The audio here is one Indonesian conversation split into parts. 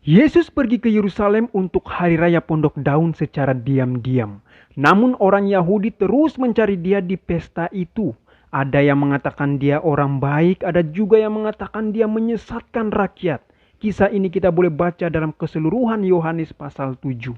Yesus pergi ke Yerusalem untuk hari raya Pondok Daun secara diam-diam. Namun orang Yahudi terus mencari dia di pesta itu. Ada yang mengatakan dia orang baik, ada juga yang mengatakan dia menyesatkan rakyat. Kisah ini kita boleh baca dalam keseluruhan Yohanes pasal 7.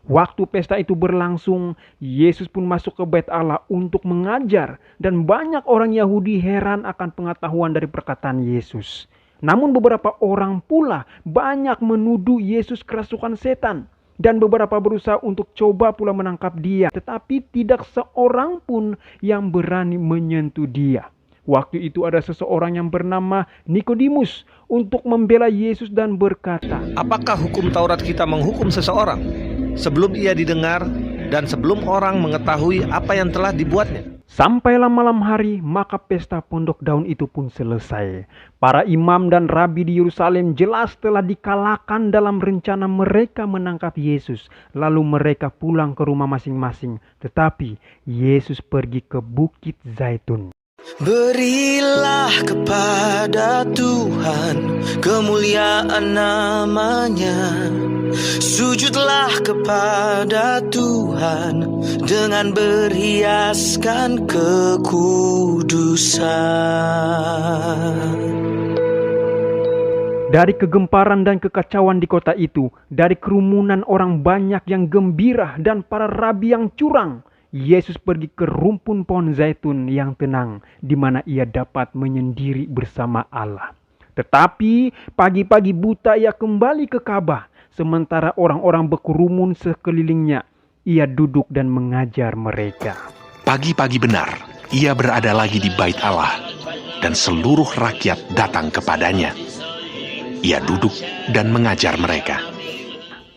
Waktu pesta itu berlangsung, Yesus pun masuk ke Bait Allah untuk mengajar, dan banyak orang Yahudi heran akan pengetahuan dari perkataan Yesus. Namun beberapa orang pula banyak menuduh Yesus kerasukan setan, dan beberapa berusaha untuk coba pula menangkap dia, tetapi tidak seorang pun yang berani menyentuh dia. Waktu itu ada seseorang yang bernama Nikodemus untuk membela Yesus dan berkata, "Apakah hukum Taurat kita menghukum seseorang sebelum ia didengar dan sebelum orang mengetahui apa yang telah dibuatnya?" Sampailah malam hari, maka pesta Pondok Daun itu pun selesai. Para imam dan rabi di Yerusalem jelas telah dikalahkan dalam rencana mereka menangkap Yesus. Lalu mereka pulang ke rumah masing-masing. Tetapi Yesus pergi ke Bukit Zaitun. Berilah kepada Tuhan kemuliaan namanya. Sujudlah kepada Tuhan dengan berhiaskan kekudusan. Dari kegemparan dan kekacauan di kota itu, dari kerumunan orang banyak yang gembira dan para rabi yang curang, Yesus pergi ke rumpun pohon zaitun yang tenang, di mana ia dapat menyendiri bersama Allah. Tetapi pagi-pagi buta ia kembali ke Ka'bah, sementara orang-orang berkerumun sekelilingnya. Ia duduk dan mengajar mereka. Pagi-pagi benar, ia berada lagi di Bait Allah, dan seluruh rakyat datang kepadanya. Ia duduk dan mengajar mereka.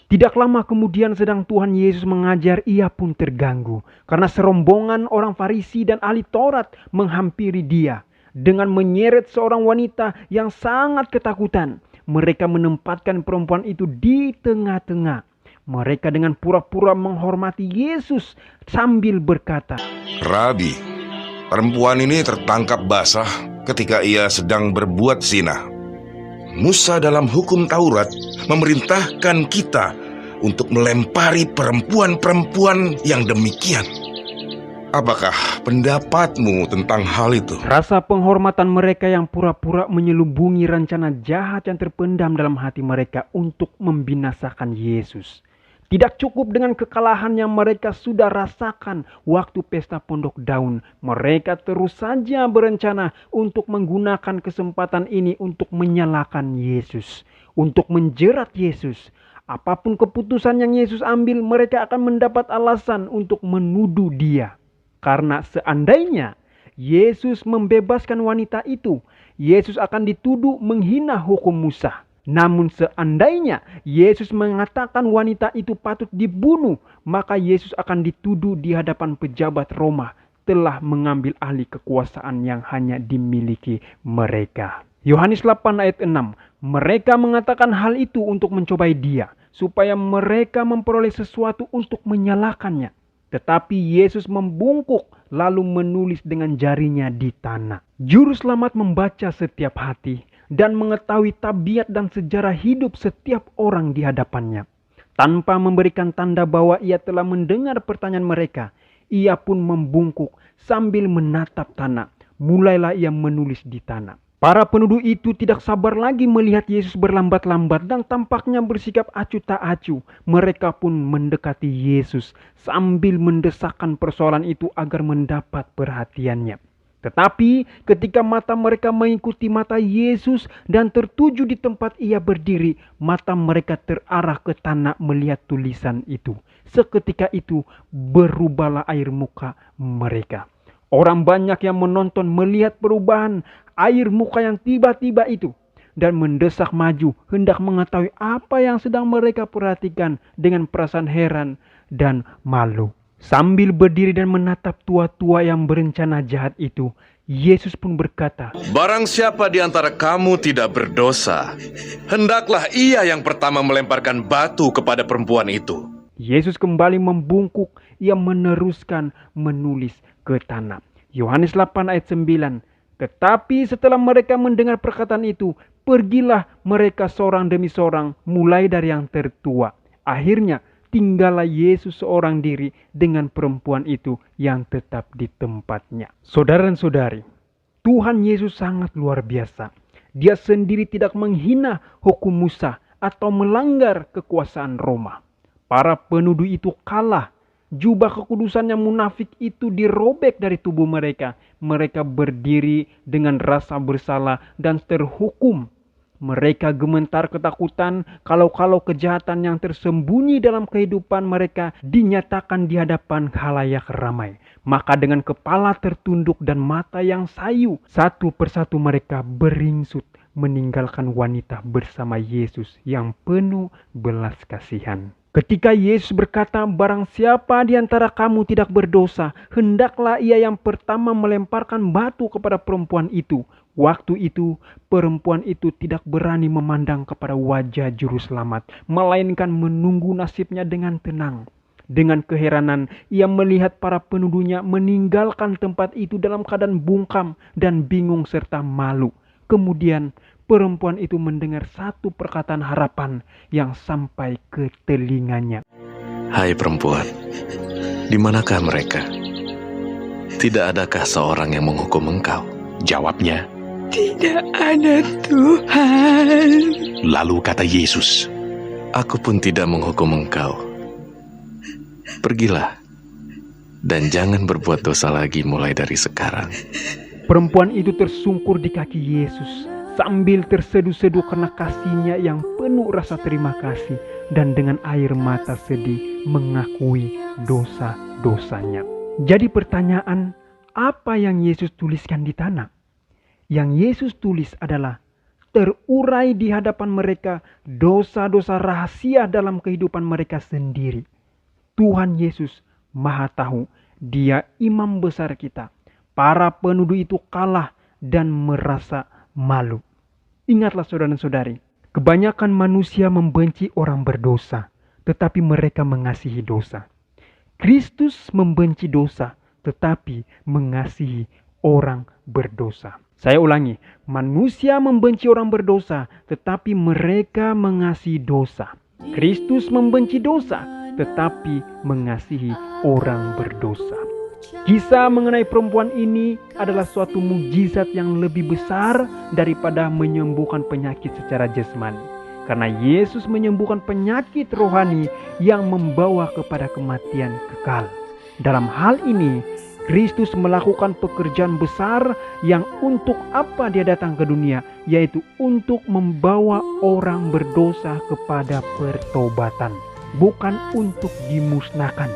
Tidak lama kemudian sedang Tuhan Yesus mengajar, ia pun terganggu karena serombongan orang Farisi dan ahli Taurat menghampiri dia dengan menyeret seorang wanita yang sangat ketakutan. Mereka menempatkan perempuan itu di tengah-tengah. Mereka dengan pura-pura menghormati Yesus sambil berkata, "Rabi, perempuan ini tertangkap basah ketika ia sedang berbuat zina. Musa dalam hukum Taurat memerintahkan kita untuk melempari perempuan-perempuan yang demikian. Apakah pendapatmu tentang hal itu?" Rasa penghormatan mereka yang pura-pura menyelubungi rencana jahat yang terpendam dalam hati mereka untuk membinasakan Yesus. Tidak cukup dengan kekalahan yang mereka sudah rasakan waktu pesta Pondok Daun. Mereka terus saja berencana untuk menggunakan kesempatan ini untuk menyalahkan Yesus, untuk menjerat Yesus. Apapun keputusan yang Yesus ambil, mereka akan mendapat alasan untuk menuduh dia. Karena seandainya Yesus membebaskan wanita itu, Yesus akan dituduh menghina hukum Musa. Namun seandainya Yesus mengatakan wanita itu patut dibunuh, maka Yesus akan dituduh di hadapan pejabat Roma telah mengambil alih kekuasaan yang hanya dimiliki mereka. Yohanes 8 ayat 6. Mereka mengatakan hal itu untuk mencobai dia, supaya mereka memperoleh sesuatu untuk menyalahkannya. Tetapi Yesus membungkuk lalu menulis dengan jarinya di tanah. Juru selamat membaca setiap hati dan mengetahui tabiat dan sejarah hidup setiap orang di hadapannya. Tanpa memberikan tanda bahwa ia telah mendengar pertanyaan mereka, ia pun membungkuk sambil menatap tanah. Mulailah ia menulis di tanah. Para penuduh itu tidak sabar lagi melihat Yesus berlambat-lambat dan tampaknya bersikap acuh tak acuh. Mereka pun mendekati Yesus sambil mendesakkan persoalan itu agar mendapat perhatiannya. Tetapi ketika mata mereka mengikuti mata Yesus dan tertuju di tempat ia berdiri, mata mereka terarah ke tanah melihat tulisan itu. Seketika itu berubahlah air muka mereka. Orang banyak yang menonton melihat perubahan air muka yang tiba-tiba itu dan mendesak maju hendak mengetahui apa yang sedang mereka perhatikan dengan perasaan heran dan malu. Sambil berdiri dan menatap tua-tua yang berencana jahat itu, Yesus pun berkata, "Barang siapa di antara kamu tidak berdosa, hendaklah ia yang pertama melemparkan batu kepada perempuan itu." Yesus kembali membungkuk, ia meneruskan menulis ke tanah. Yohanes 8 ayat 9. Tetapi setelah mereka mendengar perkataan itu, Pergilah mereka seorang demi seorang, mulai dari yang tertua. Akhirnya tinggallah Yesus seorang diri dengan perempuan itu yang tetap di tempatnya. Saudara dan saudari, Tuhan Yesus sangat luar biasa. Dia sendiri tidak menghina hukum Musa atau melanggar kekuasaan Roma. Para penuduh itu kalah. Jubah kekudusan yang munafik itu dirobek dari tubuh mereka. Mereka berdiri dengan rasa bersalah dan terhukum. Mereka gemetar ketakutan kalau kejahatan yang tersembunyi dalam kehidupan mereka dinyatakan di hadapan khalayak ramai. Maka dengan kepala tertunduk dan mata yang sayu, satu persatu mereka beringsut meninggalkan wanita bersama Yesus yang penuh belas kasihan. Ketika Yesus berkata, barang siapa di antara kamu tidak berdosa, hendaklah ia yang pertama melemparkan batu kepada perempuan itu. Waktu itu, perempuan itu tidak berani memandang kepada wajah juru selamat, melainkan menunggu nasibnya dengan tenang. Dengan keheranan, ia melihat para penuduhnya meninggalkan tempat itu dalam keadaan bungkam dan bingung serta malu. Kemudian, perempuan itu mendengar satu perkataan harapan yang sampai ke telinganya. Hai perempuan, di manakah mereka? Tidak adakah seorang yang menghukum engkau? Jawabnya, Tidak ada, Tuhan. lalu kata Yesus, Aku pun tidak menghukum engkau. Pergilah, dan jangan berbuat dosa lagi mulai dari sekarang. Perempuan itu tersungkur di kaki Yesus sambil terseduh-seduh karena kasihnya yang penuh rasa terima kasih, dan dengan air mata sedih mengakui dosa-dosanya. Jadi pertanyaan, apa yang Yesus tuliskan di tanah? Yang Yesus tulis adalah terurai di hadapan mereka dosa-dosa rahasia dalam kehidupan mereka sendiri. Tuhan Yesus Maha Tahu, Dia imam besar kita. Para penuduh itu kalah dan merasa malu. Ingatlah saudara dan saudari, kebanyakan manusia membenci orang berdosa, tetapi mereka mengasihi dosa. Kristus membenci dosa, tetapi mengasihi orang berdosa. Saya ulangi, manusia membenci orang berdosa, tetapi mereka mengasihi dosa. Kristus membenci dosa, tetapi mengasihi orang berdosa. Kisah mengenai perempuan ini adalah suatu mukjizat yang lebih besar daripada menyembuhkan penyakit secara jasmani. Karena Yesus menyembuhkan penyakit rohani yang membawa kepada kematian kekal. Dalam hal ini, Kristus melakukan pekerjaan besar yang untuk apa Dia datang ke dunia, yaitu untuk membawa orang berdosa kepada pertobatan. Bukan untuk dimusnahkan,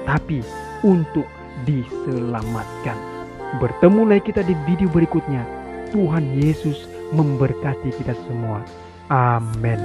tapi untuk diselamatkan. Bertemu lagi kita di video berikutnya. Tuhan Yesus memberkati kita semua. Amin.